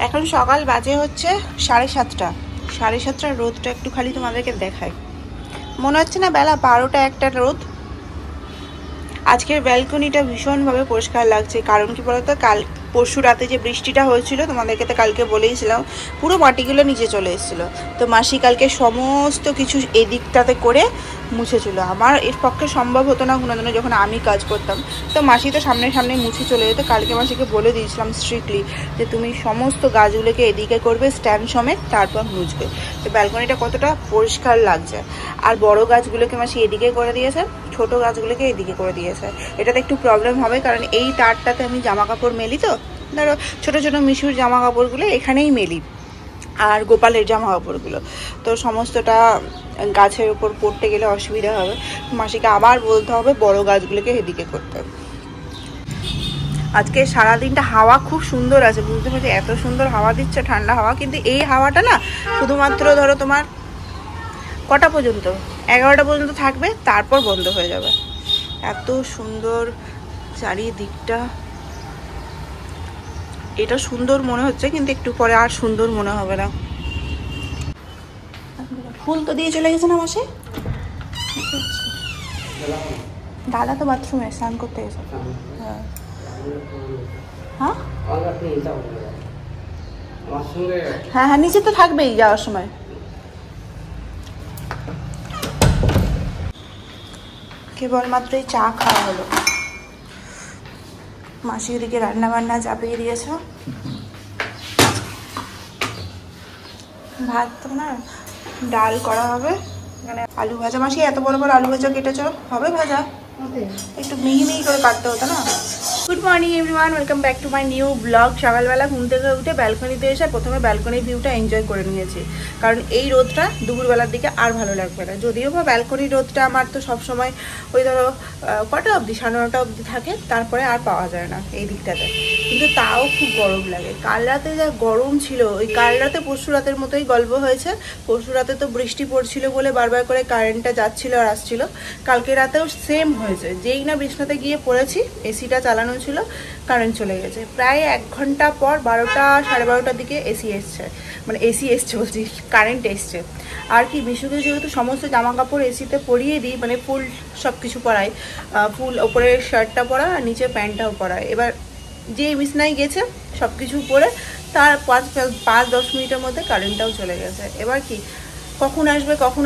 এখন সকাল বাজে হচ্ছে 7:30। 7:30 রোদটা একটু খালি তোমাদেরকে দেখায়, মনে হচ্ছে না বেলা 12টা 1টা রোদ। আজকের ব্যালকনিটা ভীষণভাবে পরিষ্কার লাগছে, কারণ কি বলতো, পরশু রাতে যে বৃষ্টিটা হয়েছিল তোমাদেরকে তো কালকে বলেইছিলাম, পুরো মাটিগুলো নিচে চলে এসেছিলো। তো মাসি কালকে সমস্ত কিছু এদিকটাতে করে মুছেছিল। আমার এর পক্ষে সম্ভব হতো না কোনোদিনও যখন আমি কাজ করতাম, তো মাসি তো সামনে সামনে মুছে চলে যেত। কালকে মাসিকে বলে দিয়েছিলাম স্ট্রিক্টলি যে তুমি সমস্ত গাছগুলোকে এদিকে করবে স্ট্যান্ড সমেত, তারপর মুছবে। তো ব্যালকনিটা কতটা পরিষ্কার লাগছে। আর বড় গাছগুলোকে মাসি এদিকে করে দিয়েছে, ছোট গাছগুলোকে এদিকে করে দিয়েছে। এটাতে একটু প্রবলেম হবে, কারণ এই তারটাতে আমি জামা কাপড় মেলি, তো ধরো ছোট ছোট মিশুর জামা কাপড়গুলো এখানেই মেলি, আর গোপালের জামা কাপড়গুলো, তো সমস্তটা গাছের উপর পড়তে গেলে অসুবিধা হবে। মাসিকে আবার বলতে হবে বড় গাছগুলোকে এদিকে করতে। আজকে সারাদিনটা হাওয়া খুব সুন্দর আছে, বুঝতে পারছি এত সুন্দর হাওয়া দিচ্ছে, ঠান্ডা হাওয়া। কিন্তু এই হাওয়াটা না শুধুমাত্র ধরো তোমার কটা পর্যন্ত, 11টা পর্যন্ত থাকবে, তারপর বন্ধ হয়ে যাবে। এত সুন্দর চারিদিকটা, এটা সুন্দর মনে হচ্ছে, কিন্তু একটু পরে আর সুন্দর মনে হবে না। ফুল তো দিয়ে চলে গেছে না মাসে, দাদা তো বাথরুমে স্নান করতে গেছে। হ্যাঁ হ্যাঁ হ্যাঁ, নিচে তো থাকবেই যাওয়ার সময়। কেবলমাত্রই চা খাওয়া হলো, মাসি ওদিকে রান্না বান্না চাপিয়ে দিয়েছে। ভাত তো না, ডাল করা হবে, মানে আলু ভাজা। মাসি এত বড় বড় আলু ভাজা কেটেছো, হবে ভাজা? একটু মিহি মিহি করে কাটতে হতো না। Good morning everyone, welcome back to my new blog. সকালবেলা ঘুম থেকে উঠে ব্যালকনিতে এসে প্রথমে ব্যালকনির ভিউটা এনজয় করে নিয়েছি, কারণ এই রোদটা দুপুরবেলার দিকে আর ভালো লাগবে না। যদিও বা ব্যালকনির রোদটা আমার তো সবসময় ওই ধরো কটা অবধি, 9:30 অবধি থাকে, তারপরে আর পাওয়া যায় না এই দিকটাতে, কিন্তু তাও খুব গরম লাগে। কাল রাতে যা গরম ছিল, ওই কাল রাতে পরশু রাতের মতোই গল্প হয়েছে। পরশু রাতে তো বৃষ্টি পড়ছিল বলে বারবার করে কারেন্টটা যাচ্ছিল আর আসছিল, কালকে রাতেও সেম হয়েছে। যেই না বিছনাতে গিয়ে পড়েছি, এসিটা চালানো ছিল, কারেন্ট চলে গেছে। প্রায় 1 ঘন্টা পর 12টা 12:30টার দিকে এসি এসছে বলছি, কারেন্ট এসছে। আর কি, বিশুকে যেহেতু সমস্ত জামা কাপড় এসিতে পরিয়ে দিই, মানে ফুল সব কিছু পরাই, ফুল ওপরের শার্টটা পরা আর নিচে প্যান্টটাও পরাই। এবার যে বিছনায় গেছে সব কিছু পরে তার 5-10 মিনিটের মধ্যে কারেন্টটাও চলে গেছে। এবার কি, কখন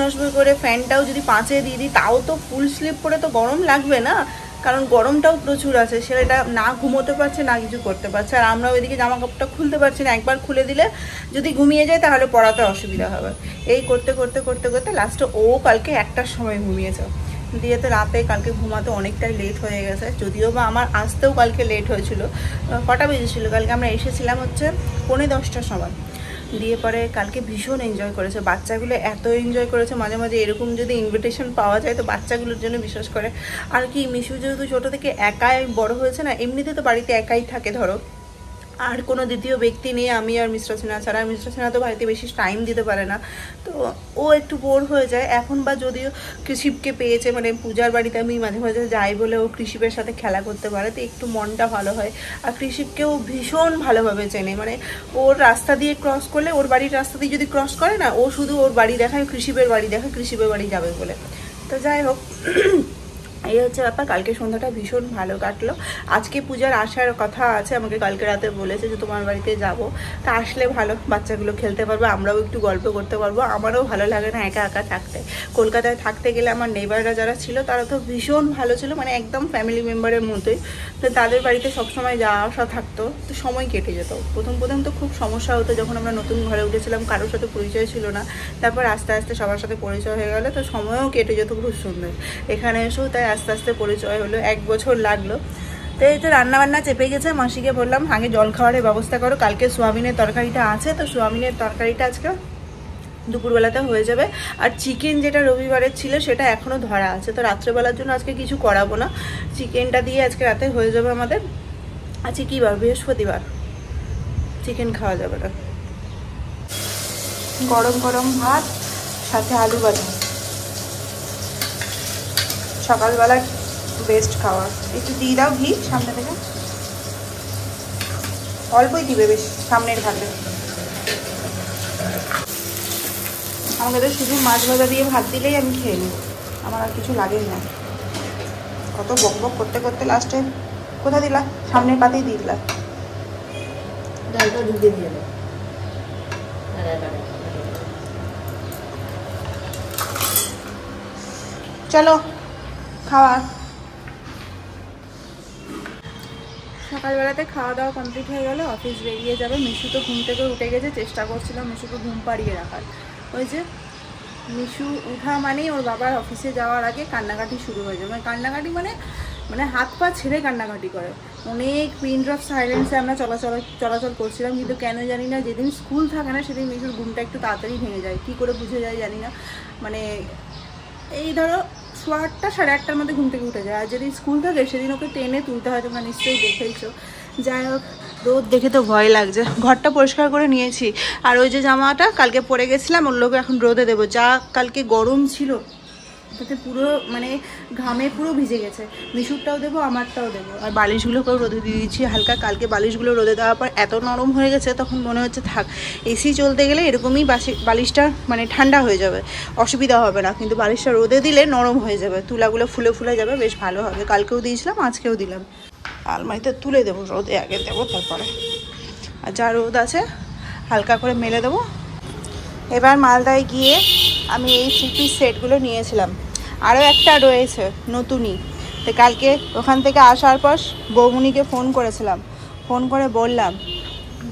আসবে করে ফ্যানটাও যদি 5-এ দিয়ে দিই, তাও তো ফুল স্লিপ পরে তো গরম লাগবে না, কারণ গরমটাও প্রচুর আছে। সেটা না ঘুমোতে পারছে, না কিছু করতে পারছে, আর আমরা ওইদিকে জামা কাপড়টা খুলতে পারছি না। একবার খুলে দিলে যদি ঘুমিয়ে যায় তাহলে পড়াতে অসুবিধা হবে। এই করতে করতে করতে করতে লাস্টে ও কালকে 1টার সময় ঘুমিয়েছে, দিয়ে তো রাতে কালকে ঘুমাতে অনেকটাই লেট হয়ে গেছে। যদিও বা আমার আসতেও কালকে লেট হয়েছিল, কটা বেজেছিল কালকে, আমরা এসেছিলাম হচ্ছে 9:45টার সময়। দিয়ে পরে কালকে ভীষণ এনজয় করেছে বাচ্চাগুলো, এত এনজয় করেছে। মাঝে মাঝে এরকম যদি ইনভিটেশন পাওয়া যায় তো বাচ্চাগুলোর জন্য বিশেষ করে। আর কি, মিশু যেহেতু ছোটো থেকে একাই বড় হয়েছে না, এমনিতে তো বাড়িতে একাই থাকে ধরো, আর কোনো দ্বিতীয় ব্যক্তি নেই আমি আর মিস্টার সিনহা ছাড়া। মিস্টার সিনহা তো বাড়িতে বেশি টাইম দিতে পারে না, তো ও একটু বোর হয়ে যায়। এখন বা যদিও কৃষিপকে পেয়েছে, মানে পূজার বাড়িতে আমি মাঝে মাঝে যাই বলে ও কৃষিপের সাথে খেলা করতে পারে, তো একটু মনটা ভালো হয়। আর কৃষিপকেও ভীষণ ভালোভাবে চেনে, মানে ওর রাস্তা দিয়ে ক্রস করলে, ওর বাড়ির রাস্তা দিয়ে যদি ক্রস করে না, ও শুধু ওর বাড়ি দেখায়, কৃষিপের বাড়ি দেখায়, কৃষিপের বাড়ি যাবে বলে। তো যাই হোক, এই হচ্ছে ব্যাপার। কালকে সন্ধ্যাটা ভীষণ ভালো কাটলো। আজকে পূজার আসার কথা আছে, আমাকে কালকে রাতে বলেছে যে তোমার বাড়িতে যাব, তা আসলে ভালো, বাচ্চাগুলো খেলতে পারবো, আমরাও একটু গল্প করতে পারবো। আমারও ভালো লাগে না একা একা থাকতে। কলকাতায় থাকতে গেলে আমার নেবাররা যারা ছিল তারা তো ভীষণ ভালো ছিল, মানে একদম ফ্যামিলি মেম্বারের মতোই। তো তাদের বাড়িতে সবসময় যাওয়া আসা থাকতো, তো সময় কেটে যেত। প্রথম তো খুব সমস্যা হতো, যখন আমরা নতুন ঘরে উঠেছিলাম, কারোর সাথে পরিচয় ছিল না। তারপর আস্তে আস্তে সবার সাথে পরিচয় হয়ে গেলো, তো সময়ও কেটে যেত খুব সুন্দর। এখানে এসেও তাই আস্তে আস্তে পরিচয় হলো, 1 বছর লাগলো। তো এই তো রান্নাবান্না চেপে গেছে। মাসিকে বললাম আগে জল খাওয়ারের ব্যবস্থা করো, কালকে সোয়াবিনের তরকারিটা আছে, তো সোয়াবিনের তরকারিটা আজকে দুপুরবেলাতে হয়ে যাবে। আর চিকেন যেটা রবিবারের ছিল সেটা এখনও ধরা আছে, তো রাত্রেবেলার জন্য আজকে কিছু করাবো না, চিকেনটা দিয়ে আজকে রাতে হয়ে যাবে আমাদের। আজকে কী বার? বৃহস্পতিবার, চিকেন খাওয়া যাবে না। গরম গরম ভাত, সাথে আলু ভাজা, সকালবেলা বেস্ট খাওয়ার। একটু দিয়ে দাও ঘি সামনে থেকে, অল্পই দিবে, বেশি। সামনের ঘাটে। আমাকে তো শুধু মাছ ভাজা দিয়ে ভাত দিলেই আমি খেয়ে নিই, আমার আর কিছু লাগেই না। কত বক বক করতে করতে লাস্টে কোথা দিলা? সামনের পাতেই দিয়ে দিলা। চলো খাওয়া। সকালবেলাতে খাওয়া দাওয়া কমপ্লিট হয়ে গেল, অফিস বেরিয়ে যাবে। মিশু তো ঘুম থেকে উঠে গেছে, চেষ্টা করছিলাম মিশুকে ঘুম পাড়িয়ে রাখার। ওই যে মিশু উঠা মানেই ওর বাবার অফিসে যাওয়ার আগে কান্নাকাটি শুরু হয়ে যাবে। কান্নাকাটি মানে হাত পা ছেড়ে কান্নাকাটি করে। অনেক পিন ড্রপ সাইলেন্সে আমরা চলাচল করছিলাম, কিন্তু কেন জানি না যেদিন স্কুল থাকে না সেদিন মিশুর ঘুমটা একটু তাড়াতাড়ি ভেঙে যায়। কী করে বুঝে যায় জানি না, মানে এই ধরো 8টা 8:30টার মধ্যে ঘুম থেকে উঠে যায়। আর যদি স্কুল থাকে সেদিন ওকে টেনে তুলতে হয়, তোমরা নিশ্চয়ই দেখেইছো। যাই হোক, রোদ দেখে তো ভয় লাগছে। ঘরটা পরিষ্কার করে নিয়েছি, আর ওই যে জামাটা কালকে পরে গেছিলাম ওর লোক এখন রোদে দেবো। যা কালকে গরম ছিল তাতে পুরো মানে ঘামে পুরো ভিজে গেছে। মিশুরটাও দেবো, আমারটাও দেবো। আর বালিশগুলোকেও রোদে দিয়ে দিয়েছি হালকা। কালকে বালিশগুলো রোদে দেওয়ার পর এত নরম হয়ে গেছে, তখন মনে হচ্ছে থাক এসি চলতে গেলে এরকমই বালিশটা মানে ঠান্ডা হয়ে যাবে, অসুবিধা হবে না। কিন্তু বালিশটা রোদে দিলে নরম হয়ে যাবে, তুলাগুলো ফুলে ফুলে যাবে, বেশ ভালো হবে। কালকেও দিয়েছিলাম, আজকেও দিলাম। আলমারিতে তুলে দেবো, রোদে আগে দেবো তারপরে। আর যা রোদ আছে হালকা করে মেলে দেবো। এবার মালদায় গিয়ে আমি এই 3 পিস সেটগুলো নিয়েছিলাম, আরও একটা রয়েছে নতুনই। তো কালকে ওখান থেকে আসার পর বৌমনিকে ফোন করেছিলাম, ফোন করে বললাম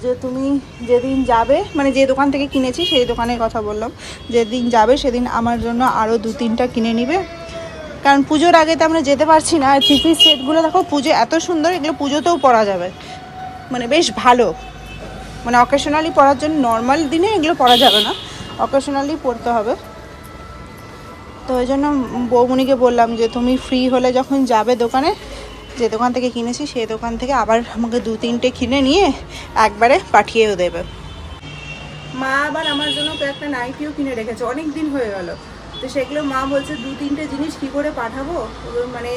যে তুমি যেদিন যাবে, মানে যে দোকান থেকে কিনেছি সেই দোকানের কথা বললাম, যেদিন যাবে সেদিন আমার জন্য আরও 2-3টা কিনে নিবে। কারণ পুজোর আগে তো আমরা যেতে পারছি না। আর 3 পিস সেটগুলো দেখো পুজো এত সুন্দর, এগুলো পুজোতেও পরা যাবে, মানে বেশ ভালো। মানে অকেশনালি পরার জন্য, নর্মাল দিনে এগুলো পরা যাবে না, অকেশনালি পরতে হবে। তো ওই জন্য বৌমনিকে বললাম যে তুমি ফ্রি হলে যখন যাবে দোকানে, যে দোকান থেকে কিনেছি সেই দোকান থেকে আবার আমাকে 2-3টে কিনে নিয়ে একবারে পাঠিয়েও দেবে। মা আবার আমার জন্য কয়েকটা নাইটিও কিনে রেখেছে, অনেক দিন হয়ে গেল। তো সেগুলো মা বলছে 2-3টে জিনিস কী করে পাঠাবো, মানে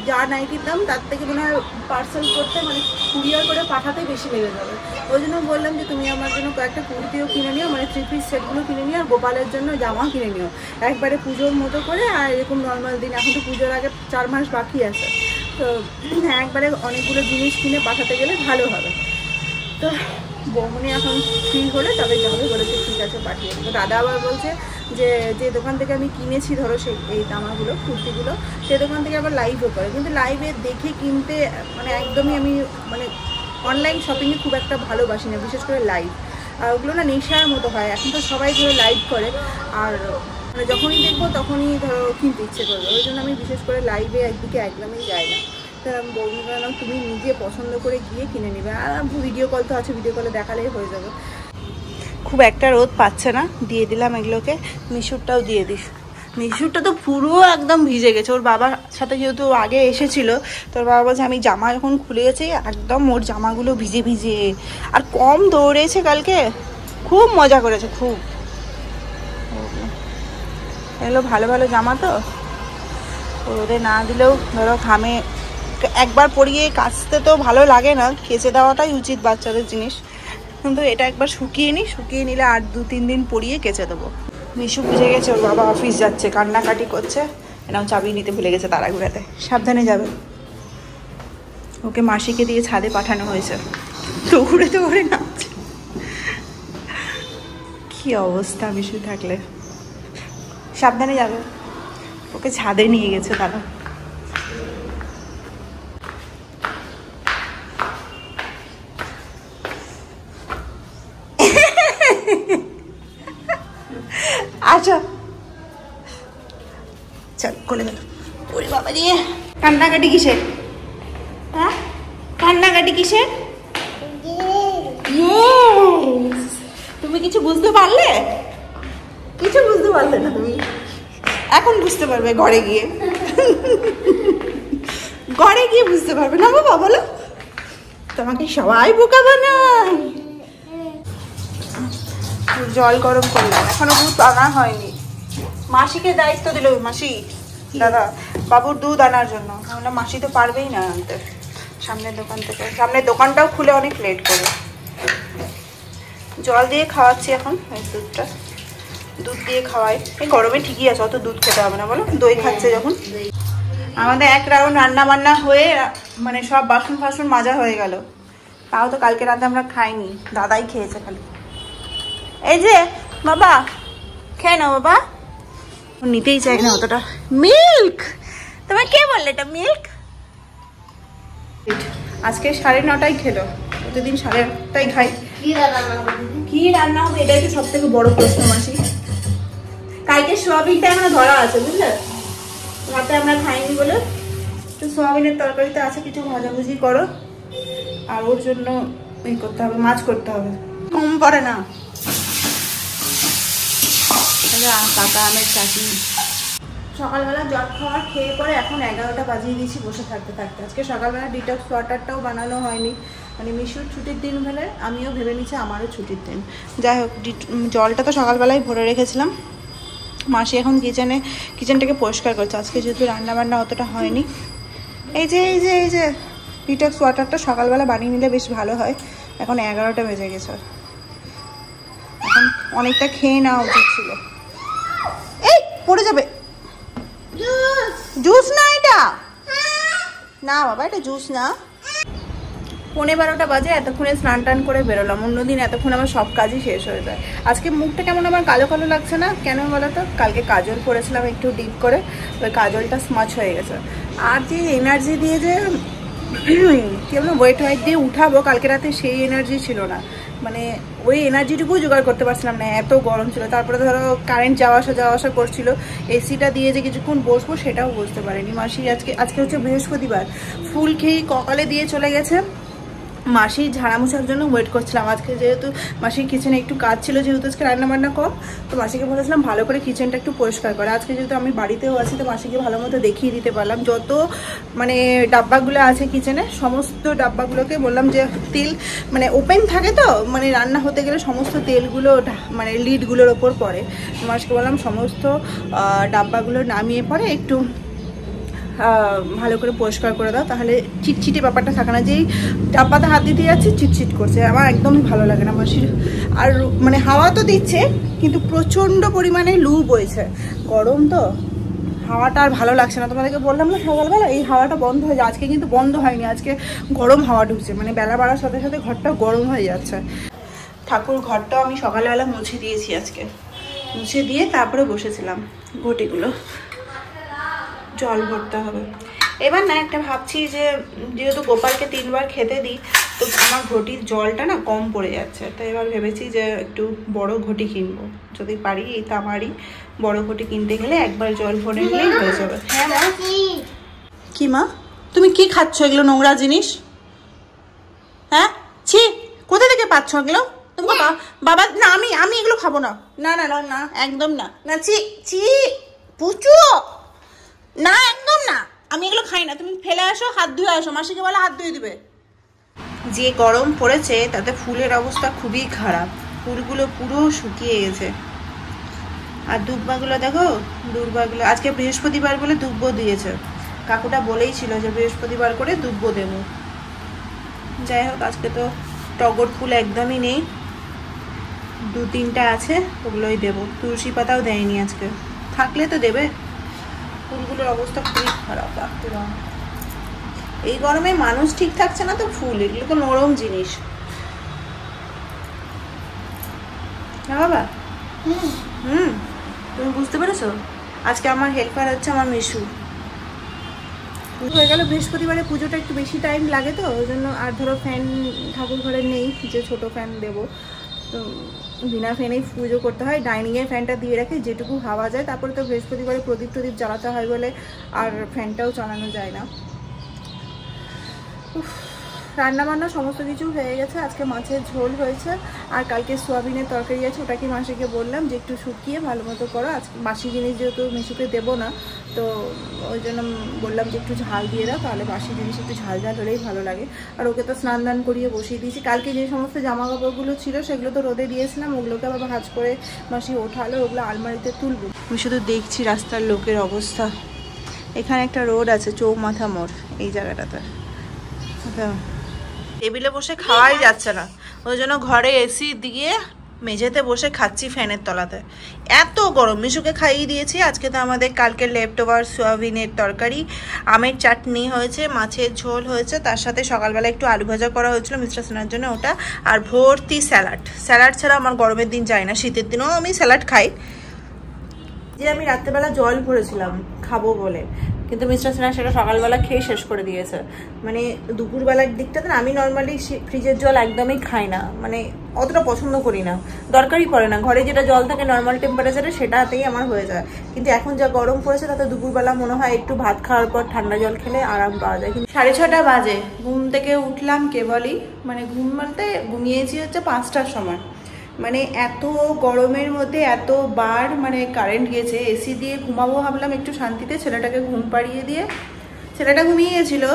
যা নাইটির দাম তার থেকে মনে হয় পার্সেল করতে, মানে কুরিয়ার করে পাঠাতে বেশি লেগে যাবে। ওই জন্য বললাম যে তুমি আমার জন্য কয়েকটা কুর্তিও কিনে নিও, মানে 3 পিস সেটগুলো কিনে নিও, আর গোপালের জন্য জামা কিনে নিও একবারে পুজোর মতো করে। আর এরকম নর্মাল দিন, এখন তো পুজোর আগে 4 মাস বাকি আছে, তো একবারে অনেকগুলো জিনিস কিনে পাঠাতে গেলে ভালো হবে। তো বৌমনি এখন ফ্রি হলে তবে যাবে বলেছে, ঠিক আছে পাঠিয়ে দেবো। দাদা আবার বলছে যে যে দোকান থেকে আমি কিনেছি ধরো সেই এই জামাগুলো কুর্তিগুলো, সেই দোকান থেকে আবার লাইভও করে, কিন্তু লাইভে দেখে কিনতে মানে একদমই আমি মানে অনলাইন শপিংয়ে খুব একটা ভালোবাসি না, বিশেষ করে লাইভ। আর ওগুলো না নেশার মতো হয়। এখন তো সবাই ধরো লাইভ করে, আর মানে যখনই দেখবো তখনই ধরো কিনতে ইচ্ছে করবে। ওই জন্য আমি বিশেষ করে লাইভে একদিকে একদমই যাই না। তো আমি বৌদি বললাম তুমি নিজে পছন্দ করে গিয়ে কিনে নেবে, আর ভিডিও কল তো আছে, ভিডিও কলে দেখালেই হয়ে যাবে। খুব একটা রোদ পাচ্ছে না, দিয়ে দিলাম এগুলোকে। মিশুরটাও দিয়ে দিস। মিশুরটা তো পুরো একদম ভিজে গেছে, ওর বাবার সাথে যেহেতু আগে এসেছিল, তোর বাবা বলছে আমি জামা যখন খুলে গেছি একদম ওর জামাগুলো ভিজে ভিজে। আর কম দৌড়েছে কালকে, খুব মজা করেছে খুব। এগুলো ভালো ভালো জামা তো, রোদে না দিলেও ধরো ঘামে একবার পরিয়ে কাচতে তো ভালো লাগে না, কেচে দেওয়াটাই উচিত বাচ্চাদের জিনিস। কিন্তু এটা একবার শুকিয়ে নিই, শুকিয়ে নিলে আর 2-3 দিন পরিয়ে কেচে দেবো। মিশু বুঝে গেছে ওর বাবা অফিস যাচ্ছে, কান্নাকাটি করছে, এরকম চাবি নিতে ভুলে গেছে তাড়াহুড়াতে। সাবধানে যাবে। ওকে মাসিকে দিয়ে ছাদে পাঠানো হয়েছে, দৌড়ে দৌড়ে নামছে। কি অবস্থা মিশু থাকলে। সাবধানে যাবে, ওকে ছাদে নিয়ে গেছে তারা। আচ্ছা চল কোলে গেল। ওরে বাবা রে, কান্নাকাটি কিসের? হ্যাঁ কান্নাকাটি কিসের? তুমি কিছু বুঝতে পারলে? কিছু বুঝতে পারলে না তুমি, এখন বুঝতে পারবে ঘরে গিয়ে। ঘরে গিয়ে বুঝতে পারবে না বাবা, বলো তোমাকে সবাই বোকা বানায়। জল গরম করলাম, এখনো দুধ আনা হয়নি। মাসিকে দায়িত্ব দিল মাসি, দাদা বাবুর দুধ আনার জন্য। আমরা মাসি তো পারবেই না আনতে সামনের দোকান থেকে, সামনের দোকানটাও খুলে অনেক লেট করে। জল দিয়ে খাওয়াচ্ছি এখন। এই দুধটা দুধ দিয়ে খাওয়াই, এই গরমে ঠিকই আছে, অত দুধ খেতে হবে না বলো, দই খাচ্ছে যখন। আমাদের এক রাউন্ড রান্না বান্না হয়ে মানে সব বাসন ফাসন মাজা হয়ে গেল। তাও তো কালকে রাতে আমরা খাইনি, দাদাই খেয়েছে খালি। এই যে বাবা খেয়ে নাও, বাবা নিতেই চাই না অতটা। মিল্ক, তোমার কে বললে এটা মিল্ক? আজকে 9:30টায় খেলো, প্রতিদিন 8:30টায় খাই। কি রান্না হবে এটাই তো সব থেকে বড় প্রশ্ন মাসি। কালকে সোয়াবিনটা এখনো ধরা আছে বুঝলে, রাতে আমরা খাইনি বলে। তো সোয়াবিনের তরকারিতে আছে, কিছু ভাজাভুজি করো, আর ওর জন্য এই করতে হবে, মাছ করতে হবে, কম পড়ে না। কাকা আমের চাটনি। সকালবেলা জল খাওয়ার খেয়ে পরে এখন 11টা বাজিয়ে দিয়েছি বসে থাকতে থাকতে। আজকে সকালবেলা ডিটক্স ওয়াটারটাও বানানো হয়নি, মানে মিশুর ছুটির দিন হলে আমিও ভেবে নিচ্ছি আমারও ছুটির দিন। যাই হোক, জলটা তো সকালবেলায় ভরে রেখেছিলাম। মাসি এখন কিচেনটাকে পরিষ্কার করছে। আজকে যেহেতু রান্নাবান্না অতটা হয়নি, এই যে ডিটক্স ওয়াটারটা সকালবেলা বানিয়ে নিলে বেশ ভালো হয়। এখন 11টা বেজে গেছে, এখন অনেকটা খেয়ে নেওয়া উচিত ছিল। এই পড়ে যাবে, জুস না এটা, না বাবা এটা জুস না। 11:15 বাজে, এতক্ষণে স্নান টান করে বেরোলাম। অন্যদিন এতক্ষণ আমার সব কাজই শেষ হয়ে যায়। আজকে মুখটা কেমন আমার কালো কালো লাগছে না কেন বলো তো? কালকে কাজল পরেছিলাম একটু ডিপ করে, ওই কাজলটা স্মাচ হয়ে গেছে। আর যে এনার্জি দিয়ে যে কেমন ওয়েট দিয়ে উঠাবো কালকে রাতে, সেই এনার্জি ছিল না। মানে ওই এনার্জিটুকু জোগাড় করতে পারছিলাম না, এত গরম ছিল। তারপরে ধরো কারেন্ট যাওয়া আসা করছিল, এসিটা দিয়ে যে কিছুক্ষণ বসবো সেটাও বুঝতে পারিনি। মাসি আজকে হচ্ছে বৃহস্পতিবার, ফুল খেয়েই কপালে দিয়ে চলে গেছে। মাসির ঝাড়া মোছার জন্য ওয়েট করছিলাম। আজকে যেহেতু মাসির কিচেনে একটু কাজ ছিল, যেহেতু আজকে রান্নাবান্না কম, তো মাসিকে বলেছিলাম ভালো করে কিচেনটা একটু পরিষ্কার করে। আজকে যেহেতু আমি বাড়িতেও আছি, তো মাসিকে ভালো মতো দেখিয়ে দিতে পারলাম। যত মানে ডাব্বাগুলো আছে কিচেনে, সমস্ত ডাব্বাগুলোকে বললাম যে তেল মানে ওপেন থাকে, তো মানে রান্না হতে গেলে সমস্ত তেলগুলো মানে লিডগুলোর ওপর পড়ে। মাসিকে বললাম সমস্ত ডাব্বাগুলো নামিয়ে পরে একটু ভালো করে পরিষ্কার করে দাও, তাহলে চিটচিটে ব্যাপারটা থাকে না। যেই ডাব্বাতে হাত দিতে যাচ্ছে চিটচিট করছে, আমার একদমই ভালো লাগে না মাসির। আর মানে হাওয়া তো দিচ্ছে, কিন্তু প্রচণ্ড পরিমাণে লু বইছে, গরম তো, হাওয়াটা আর ভালো লাগছে না। তোমাদেরকে বললাম না সকালবেলা এই হাওয়াটা বন্ধ হয়ে যায়, আজকে কিন্তু বন্ধ হয়নি, আজকে গরম হাওয়া ঢুকছে, মানে বেলা বাড়ার সাথে সাথে ঘরটা গরম হয়ে যাচ্ছে। ঠাকুর ঘরটাও আমি সকালবেলা মুছে দিয়েছি, আজকে মুছে দিয়ে তারপরে বসেছিলাম। ঘটিগুলো জল ভরতে হবে এবার না। একটা ভাবছি যে যেহেতু গোপালকে 3বার খেতে দিই, তো আমার ঘটির জলটা না কম পড়ে যাচ্ছে, তো এবার ভেবেছি যে একটু বড় ঘটি কিনবো, যদি পারি। এই তামারই বড় ঘটি কিনতে গেলে একবার জল ভরে নিলেই হয়ে যাবে। হ্যাঁ মা, কি মা তুমি কি খাচ্ছ এগুলো নোংরা জিনিস? হ্যাঁ ছি, কোথা থেকে পাচ্ছ এগুলো? তোমার বাবা না, আমি এগুলো খাবো না, না না না না একদম না, না ছি ছি পুচু, না একদম না, আমি এগুলো খাই না। তুমি ফেলে আসো, হাত ধুয়ে আসো, মাসিকে বলে হাত ধুয়ে দিবে। যে গরম পড়েছে তাতে ফুলের অবস্থা খুবই খারাপ, ফুলগুলো পুরো শুকিয়ে গেছে। আর দুব্বাগুলো দেখো, দুর্বাগুলো আজকে বৃহস্পতিবার বলে দুব্ব দিয়েছে। কাকুটা বলেই ছিল যে বৃহস্পতিবার করে দুব্ব দেব। যাই হোক, আজকে তো টগর ফুল একদমই নেই, 2-3টা আছে, ওগুলোই দেবো। তুলসী পাতাও দেয়নি আজকে, থাকলে তো দেবে। ফুলগুলোর অবস্থা খুবই খারাপ, রাখতে পারো। এই গরমে মানুষ ঠিক থাকছে না তো ফুল, এগুলো তো নরম জিনিস না বাবা। তুমি বুঝতে পেরেছো? আজকে আমার হেল্পার হচ্ছে আমার মিশু। হয়ে গেল বৃহস্পতিবারে, পুজোটা একটু বেশি টাইম লাগে, তো ওই জন্য। আর ধরো ফ্যান ঠাকুর ঘরে নেই, যে ছোট ফ্যান দেবো, তো বিনা ফ্যানেই পুজো করতে হয়। ডাইনিংয়ে ফ্যানটা দিয়ে রাখে, যেটুকু হাওয়া যায়। তারপরে তো বৃহস্পতিবারে প্রদীপ জ্বালাতে হয় বলে আর ফ্যানটাও চালানো যায় না। রান্নাবান্না সমস্ত কিছু হয়ে গেছে। আজকে মাছের ঝোল হয়েছে, আর কালকে সোয়াবিনের তরকারি আছে, ওটাকে মাসিকে বললাম যে একটু শুকিয়ে ভালো মতো করো। আজকে বাসি জিনিস যেহেতু মিশুকে দেবো না, তো ওই জন্য বললাম যে একটু ঝাল দিয়ে দাও, তাহলে বাসি জিনিস একটু ঝাল ঝাল হলেই ভালো লাগে। আর ওকে তো স্নান দান করিয়ে বসিয়ে দিয়েছি। কালকে যে সমস্ত জামা কাপড়গুলো ছিল সেগুলো তো রোদে দিয়েছিলাম, ওগুলোকে আবার ভাঁজ করে মাসি ওঠালো, ওগুলো আলমারিতে তুলবো। আমি শুধু দেখছি রাস্তার লোকের অবস্থা। এখানে একটা রোড আছে, চৌমাথা মোড়, এই জায়গাটাতে টেবিলে বসে খাওয়াই যাচ্ছে না। ওই জন্য ঘরে এসি দিয়ে মেঝেতে বসে খাচ্ছি ফ্যানের তলাতে। এত গরম। মিশুকে খাইয়ে দিয়েছি। আজকে তো আমাদের কালকের লেফট ওভার সোয়াবিনের তরকারি, আমের চাটনি হয়েছে, মাছের ঝোল হয়েছে, তার সাথে সকালবেলা একটু আলু ভাজা করা হয়েছিল মিস্টার সেনার জন্য, ওটা, আর ভর্তি স্যালাড। স্যালাড ছাড়া আমার গরমের দিন যায় না, শীতের দিনেও আমি স্যালাড খাই। যে আমি রাত্রেবেলা জল ভরেছিলাম খাবো বলে, কিন্তু মিস্টার সিনহা সেটা সকালবেলা খেয়ে শেষ করে দিয়েছে। মানে দুপুরবেলার দিকটাতে না আমি নর্মালি ফ্রিজের জল একদমই খাই না, মানে অতটা পছন্দ করি না, দরকারই পড়ে না। ঘরে যেটা জল থাকে নর্মাল টেম্পারেচারে সেটাতেই আমার হয়ে যায়। কিন্তু এখন যা গরম পড়েছে তাতে দুপুরবেলা মনে হয় একটু ভাত খাওয়ার পর ঠান্ডা জল খেলে আরাম পাওয়া যায়। কিন্তু 6:30 বাজে ঘুম থেকে উঠলাম কেবলই, মানে ঘুম বলতে ঘুমিয়েছি হচ্ছে 5টার সময়। মানে এত গরমের মধ্যে এতবার মানে কারেন্ট গেছে, এসি দিয়ে ঘুমাবো ভাবলাম একটু শান্তিতে, ছেলেটাকে ঘুম পাড়িয়ে দিয়ে, ছেলেটা ঘুমিয়ে গেছিলো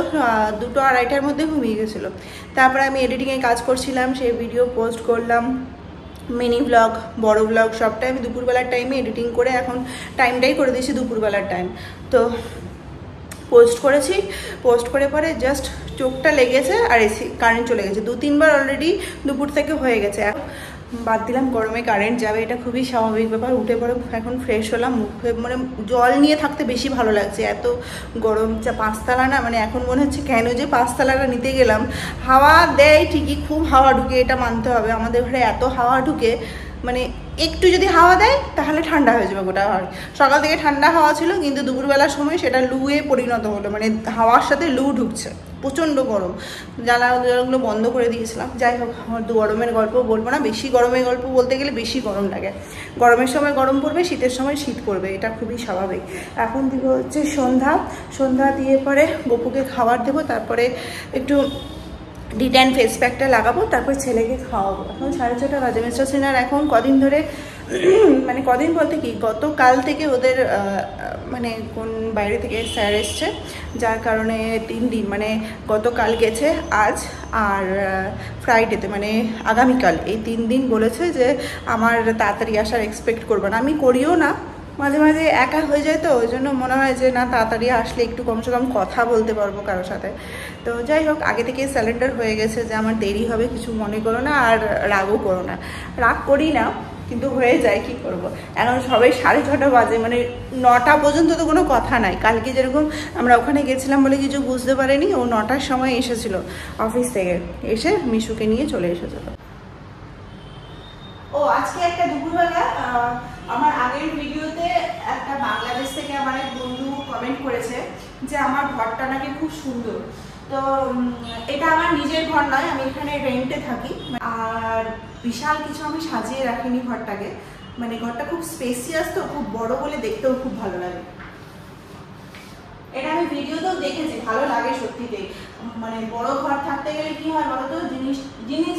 2টো 2:30টার মধ্যে ঘুমিয়ে গেছিলো। তারপরে আমি এডিটিংয়ে কাজ করছিলাম, সেই ভিডিও পোস্ট করলাম, মিনি ব্লগ, বড় ব্লগ সবটাই আমি দুপুরবেলার টাইমে এডিটিং করে এখন টাইমটাই করে দিয়েছি দুপুরবেলার টাইম। তো পোস্ট করেছি, পোস্ট করে পরে জাস্ট চোখটা লেগেছে আর এসি কারেন্ট চলে গেছে। 2-3 বার অলরেডি দুপুর থেকে হয়ে গেছে। বাদ দিলাম গরমে কারেন্ট যাবে, এটা খুবই স্বাভাবিক ব্যাপার। উঠে পরে এখন ফ্রেশ হলাম, মুখে মানে জল নিয়ে থাকতে বেশি ভালো লাগছে। এত গরম, যা 5তলা না, মানে এখন মনে হচ্ছে কেন যে 5তলাটা নিতে গেলাম। হাওয়া দেয় ঠিকই, খুব হাওয়া ঢুকে, এটা মানতে হবে। আমাদের ঘরে এত হাওয়া ঢুকে, মানে একটু যদি হাওয়া দেয় তাহলে ঠান্ডা হয়ে যাবে গোটা ঘর। সকাল থেকে ঠান্ডা হাওয়া ছিল, কিন্তু দুপুরবেলার সময় সেটা লুয়ে পরিণত হলো, মানে হাওয়ার সাথে লু ঢুকছে, প্রচণ্ড গরম। জানালাগুলো বন্ধ করে দিয়েছিলাম। যাই হোক, আমার গরমের গল্প বলবো না, বেশি গরমের গল্প বলতে গেলে বেশি গরম লাগে। গরমের সময় গরম পড়বে, শীতের সময় শীত পড়বে, এটা খুবই স্বাভাবিক। এখন দিকে হচ্ছে সন্ধ্যা দিয়ে পরে গপুকে খাবার দেবো, তারপরে একটু ডিট্যান ফেস প্যাকটা লাগাবো, তারপর ছেলেকে খাওয়াবো। এখন 6:30 বাজে। মিস্টার সিনহার এখন কদিন ধরে, মানে কদিন বলতে কি, গতকাল থেকে ওদের মানে কোন বাইরে থেকে স্যার এসছে, যার কারণে 3 দিন, মানে গতকাল গেছে, আজ আর ফ্রাইডেতে, মানে আগামীকাল, এই 3 দিন বলেছে যে আমার তাড়াতাড়ি আসার এক্সপেক্ট করবো না। আমি করিও না, মাঝে মাঝে একা হয়ে যায়, তো ওই জন্য মনে হয় যে না, তাড়াতাড়ি আসলে একটু কমসে কম কথা বলতে পারবো কারোর সাথে। তো যাই হোক, আগে থেকে স্যালেন্ডার হয়ে গেছে যে আমার দেরি হবে, কিছু মনে করো না, আর রাগও করো না। রাগ করি না, কিন্তু হয়ে যায়, কি করব। এখন সবাই 6:30 বাজে, মানে 9টা পর্যন্ত তো কোনো কথা নাই। কালকে যেরকম আমরা ওখানে গেছিলাম বলে কিছু বুঝতে পারিনি, ও 9টার সময় এসেছিল অফিস থেকে, এসে মিশুকে নিয়ে চলে এসেছিল। ও আজকে একটা দুপুরবেলা আমার আগের ভিডিওতে একটা বাংলাদেশ থেকে আমার এক বন্ধু কমেন্ট করেছে যে আমার ঘরটা নাকি খুব সুন্দর। তো এটা আমার নিজের ঘর নয়, আমি এখানে রেন্টে থাকি, আর বিশাল কিছু আমি সাজিয়ে রাখিনি ঘরটাকে, মানে ঘরটা খুব স্পেসিয়াস, তো খুব বড় বলে দেখতেও খুব ভালো লাগে। এটা আমি ভিডিওতেও দেখেছি, ভালো লাগে সত্যিতে। মানে বড় ঘর থাকতে গেলে কি হয় বলতো, জিনিস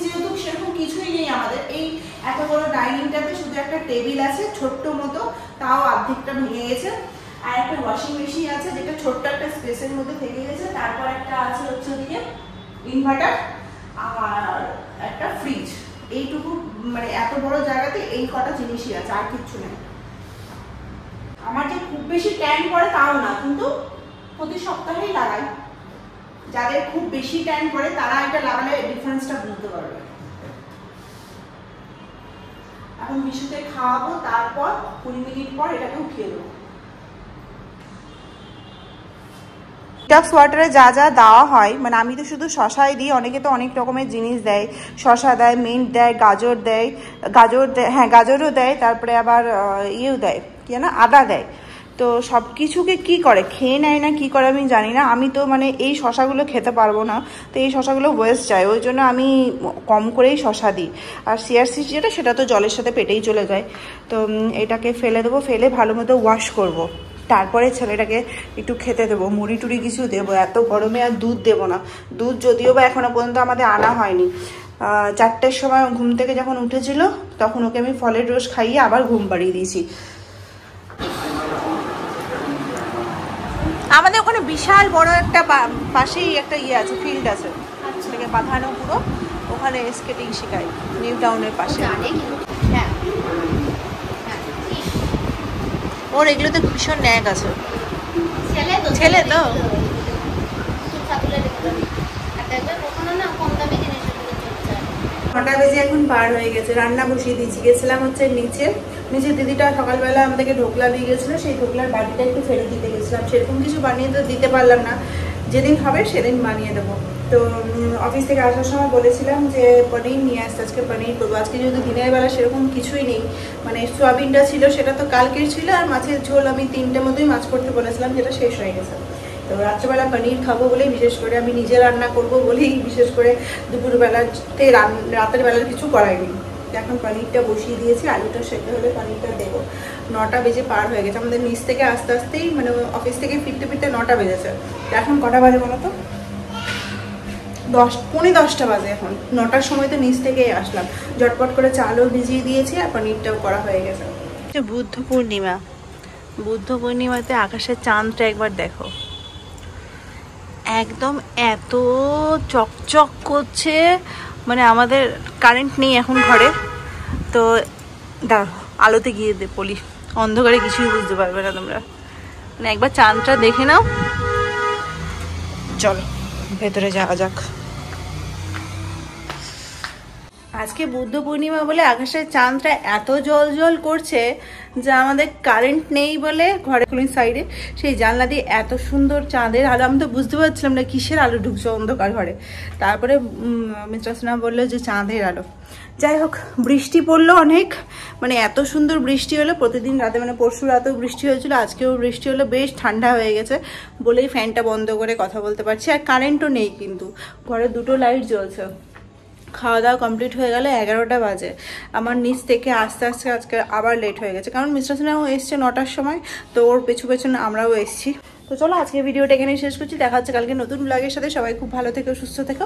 যেহেতু সেরকম কিছুই নেই আমাদের। এই এত বড় ডাইনিংটাতে শুধু একটা টেবিল আছে ছোট্ট মতো, তাও অর্ধেকটা ভেঙে গেছে, আর একটা ওয়াশিং মেশিন আছে যেটা ছোট্ট একটা স্পেসের মধ্যে থেকে গেছে, তারপর একটা আছে হচ্ছে ওদিকে ইনভার্টার, আর একটা ফ্রিজ। এইটুকু, মানে এত বড় জায়গাতে এই কটা জিনিসই আছে, আর কিচ্ছু নেই। আমার যে খুব বেশি ট্যান পড়ে তাও না, কিন্তু প্রতি সপ্তাহেই লাগাই। যাদের খুব বেশি ট্যান পড়ে তারা এটা লাগালে ডিফারেন্সটা বুঝতে পারবে। এখন মিশুকে খাওয়াবো, তারপর 20 মিনিট পর এটাকে উঠিয়ে দেবো। ডিটক্স ওয়াটারে যা যা দেওয়া হয়, মানে আমি তো শুধু শশাই দিই, অনেকে তো অনেক রকমের জিনিস দেয়, শশা দেয়, মিন্ট দেয়, গাজর দেয়, হ্যাঁ গাজরও দেয়, তারপরে আবার ইয়েও দেয়, কি না, আদা দেয়। তো সব কিছুকে কী করে, খেয়ে নেয় না কী করে আমি জানি না। আমি তো মানে এই শশাগুলো খেতে পারবো না, তো এই শশাগুলো ওয়েস্ট যায়, ওই জন্য আমি কম করেই শশা দিই। আর সিআরসি যেটা, সেটা তো জলের সাথে পেটেই চলে যায়। তো এটাকে ফেলে দেবো, ফেলে ভালো মতো ওয়াশ করবো, তারপরে ছেলেটাকে একটু খেতে দেবো, মুড়ি টুড়ি কিছু দেবো। এত গরমে আর দুধ দেবো না, দুধ যদিও বা এখনো পর্যন্ত আমাদের আনা হয়নি। 4টের সময় ঘুম থেকে যখন উঠেছিল তখন ওকে আমি ফলের রস খাইয়ে আবার ঘুম পাড়িয়ে দিয়েছি। আমাদের ওখানে বিশাল বড় একটা পাশেই একটা ইয়ে আছে, ফিল্ড আছে, সেটাকে বাঁধানো পুরো, ওখানে স্কেটিং শেখায়, নিউ টাউনের পাশে। ওর এগুলোতে ভীষণ ন্যাক আছে, ছেলে তো। 9টা বেজে এখন পার হয়ে গেছে, রান্না বসিয়ে দিয়েছি। গেছিলাম হচ্ছে নিচে দিদিটা সকালবেলা আমাদেরকে ঢোকলা দিয়ে গেছিলো, সেই ঢোকলার বাটিটা একটু ফেরত দিতে গেছিলাম। সেরকম কিছু বানিয়ে তো দিতে পারলাম না, যেদিন হবে সেদিন বানিয়ে দেবো। তো অফিস থেকে আসার সময় বলেছিলাম যে পনির নিয়ে আসতে, আজকে পনির করবো। আজকে যেহেতু দিনের বেলা সেরকম কিছুই নেই, মানে সোয়াবিনটা ছিল সেটা তো কালকের ছিল, আর মাছের ঝোল আমি 3টের মতোই মাছ করতে বলেছিলাম, যেটা শেষ হয়ে গেছে। তো রাত্রেবেলা পনির খাবো বলেই, বিশেষ করে আমি নিজে রান্না করবো বলেই বিশেষ করে দুপুরবেলাতে রাতের বেলার কিছু করাইনি। এখন পনিরটা বসিয়ে দিয়েছি, আলুটা সেদ্ধ হলে পনিরটা দেবো। 9টা বেজে পার হয়ে গেছে, আমাদের নিচ থেকে আস্তে আস্তেই মানে অফিস থেকে ফিরতে ফিরতে 9টা বেজেছে। এখন কটা বাজে বলো তো? 10:45 বাজে এখন। 9টার সময় তো নিচ থেকেই আসলাম, ঝটপট করে চালও ভিজিয়ে দিয়েছি আর পনিরটাও করা হয়ে গেছে। বুদ্ধ পূর্ণিমাতে আকাশের চাঁদটা একবার দেখো, একদম এত চকচক করছে। মানে আমাদের কারেন্ট নেই এখন ঘরে, তো দাঁড়াও আলোতে গিয়ে বলি, অন্ধকারে কিছুই বুঝতে পারবে না তোমরা। মানে একবার চাঁদটা দেখে নাও। চলো ভেতরে যাওয়া যাক। আজকে বুদ্ধ পূর্ণিমা বলে আকাশের চাঁদটা এত জল জল করছে, যে আমাদের কারেন্ট নেই বলে ঘরে সাইডে সেই জানলা দিয়ে এত সুন্দর চাঁদের আলো। আমি তো বুঝতে পারছিলাম না কিসের আলো ঢুকছে অন্ধকার ঘরে। তারপরে মিস্টার সিনহা বললো যে চাঁদের আলো। যাই হোক, বৃষ্টি পড়লো অনেক, মানে এত সুন্দর বৃষ্টি হলো। প্রতিদিন রাতে, মানে পরশু রাতেও বৃষ্টি হয়েছিল, আজকেও বৃষ্টি হলো। বেশ ঠান্ডা হয়ে গেছে বলেই ফ্যানটা বন্ধ করে কথা বলতে পারছি। আর কারেন্টও নেই, কিন্তু ঘরে 2টো লাইট জ্বলছে। খাওয়া দাওয়া কমপ্লিট হয়ে গেলে 11টা বাজে। আমার নিচ থেকে আস্তে আস্তে আজকে আবার লেট হয়ে গেছে, কারণ মিস্টার সিনহাও এসছে 9টার সময়, তো ওর পেছনে আমরাও এসছি। তো চলো আজকে ভিডিওটা এখানেই শেষ করছি, দেখা হচ্ছে কালকে নতুন ব্লগের সাথে। সবাই খুব ভালো থেকো, সুস্থ থেকো।